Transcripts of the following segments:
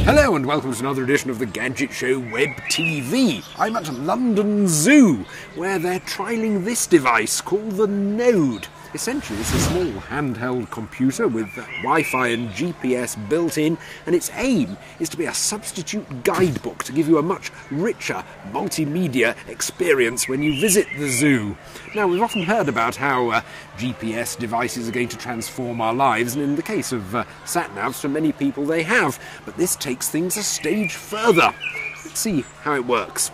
Hello and welcome to another edition of the Gadget Show Web TV. I'm at London Zoo, where they're trialling this device called the Node. Essentially, it's a small handheld computer with Wi-Fi and GPS built in, and its aim is to be a substitute guidebook to give you a much richer multimedia experience when you visit the zoo. Now, we've often heard about how GPS devices are going to transform our lives, and in the case of sat-navs, for many people they have, but this takes things a stage further. Let's see how it works.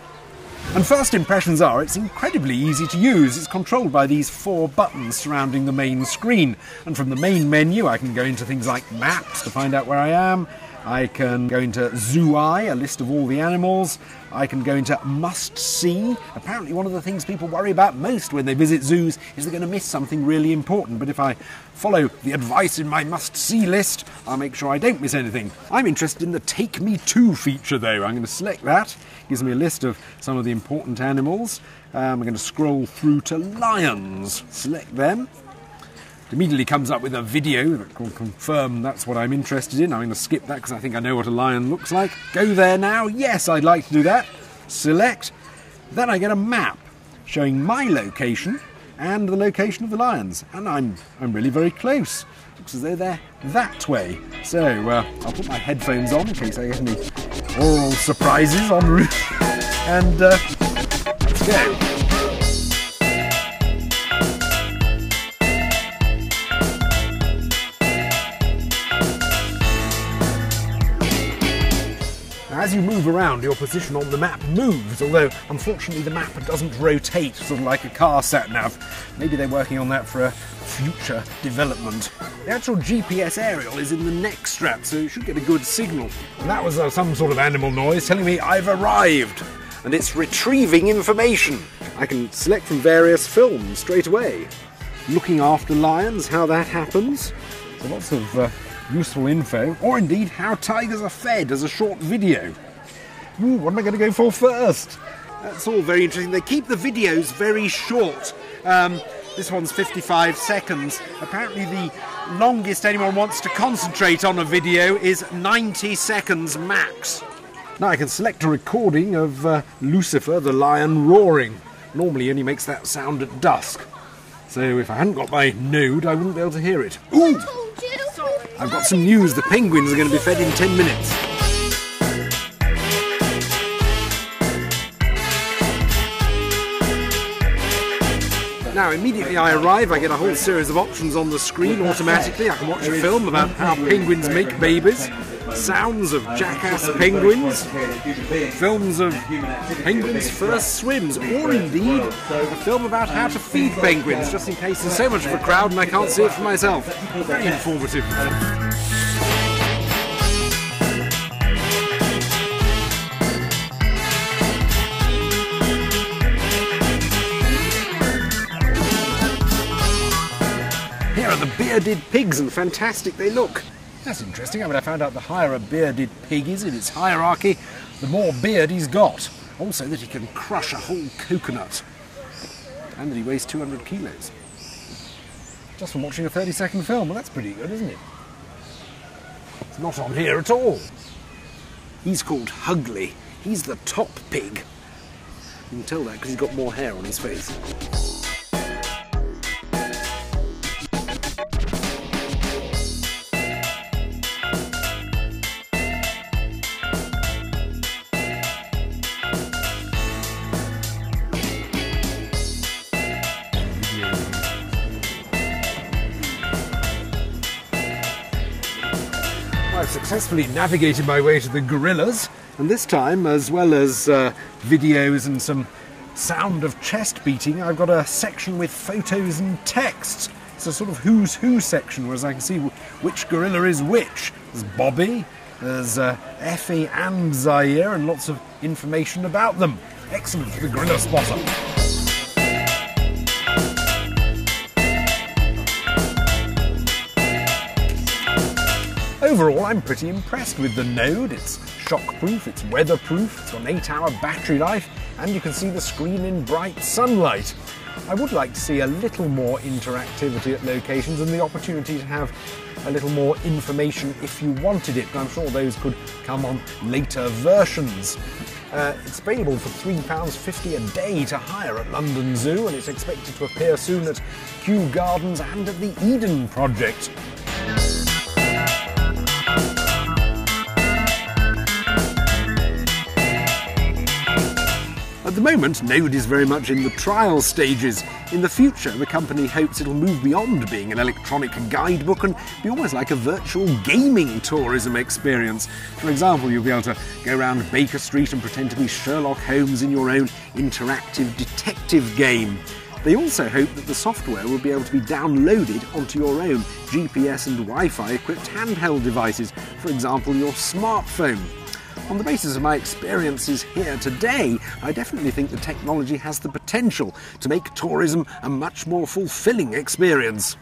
And first impressions are it's incredibly easy to use. It's controlled by these 4 buttons surrounding the main screen. And from the main menu I can go into things like maps to find out where I am. I can go into Zoo Eye, a list of all the animals. I can go into Must See. Apparently one of the things people worry about most when they visit zoos is they're going to miss something really important. But if I follow the advice in my Must See list, I'll make sure I don't miss anything. I'm interested in the Take Me To feature though. I'm going to select that. It gives me a list of some of the important animals. I'm going to scroll through to lions. Select them. It immediately comes up with a video that will confirm that's what I'm interested in. I'm going to skip that because I think I know what a lion looks like. Go there now. Yes, I'd like to do that. Select. Then I get a map showing my location and the location of the lions. And I'm really very close. Looks as though they're that way. So I'll put my headphones on in case I get any oral surprises en route. And let's go. As you move around, your position on the map moves, although unfortunately the map doesn't rotate, sort of like a car sat-nav. Maybe they're working on that for a future development. The actual GPS aerial is in the neck strap, so you should get a good signal. And that was some sort of animal noise telling me I've arrived, and it's retrieving information. I can select from various films straight away. Looking after lions, how that happens. So lots of useful info, or indeed how tigers are fed as a short video. Ooh, what am I going to go for first? That's all very interesting. They keep the videos very short. This one's 55 seconds. Apparently the longest anyone wants to concentrate on a video is 90 seconds max. Now I can select a recording of Lucifer the lion roaring. Normally he only makes that sound at dusk. So if I hadn't got my Node, I wouldn't be able to hear it. Ooh! I've got some news. The penguins are going to be fed in 10 minutes. Now, immediately I arrive, I get a whole series of options on the screen automatically. I can watch a film about how penguins make babies, sounds of jackass penguins, films of penguins' first swims, or indeed a film about how to feed penguins, just in case there's so much of a crowd and I can't see it for myself. Very informative. Here are the bearded pigs, and fantastic they look. That's interesting. I mean, I found out the higher a bearded pig is in its hierarchy, the more beard he's got. Also that he can crush a whole coconut. And that he weighs 200 kilos. Just from watching a 30-second film. Well, that's pretty good, isn't it? It's not on here at all. He's called Hugly. He's the top pig. You can tell that because he's got more hair on his face. I've successfully navigated my way to the gorillas, and this time, as well as videos and some sound of chest beating, I've got a section with photos and texts. It's a sort of who's who section, whereas I can see which gorilla is which. There's Bobby, there's Effie and Zaire, and lots of information about them. Excellent for the gorilla spotter. Overall, I'm pretty impressed with the Node. It's shockproof, it's weatherproof, it's got an 8-hour battery life, and you can see the screen in bright sunlight. I would like to see a little more interactivity at locations and the opportunity to have a little more information if you wanted it, but I'm sure those could come on later versions. It's available for £3.50 a day to hire at London Zoo, and it's expected to appear soon at Kew Gardens and at the Eden Project. At the moment, Node is very much in the trial stages. In the future, the company hopes it'll move beyond being an electronic guidebook and be almost like a virtual gaming tourism experience. For example, you'll be able to go around Baker Street and pretend to be Sherlock Holmes in your own interactive detective game. They also hope that the software will be able to be downloaded onto your own GPS and Wi-Fi equipped handheld devices, for example your smartphone. On the basis of my experiences here today, I definitely think the technology has the potential to make tourism a much more fulfilling experience.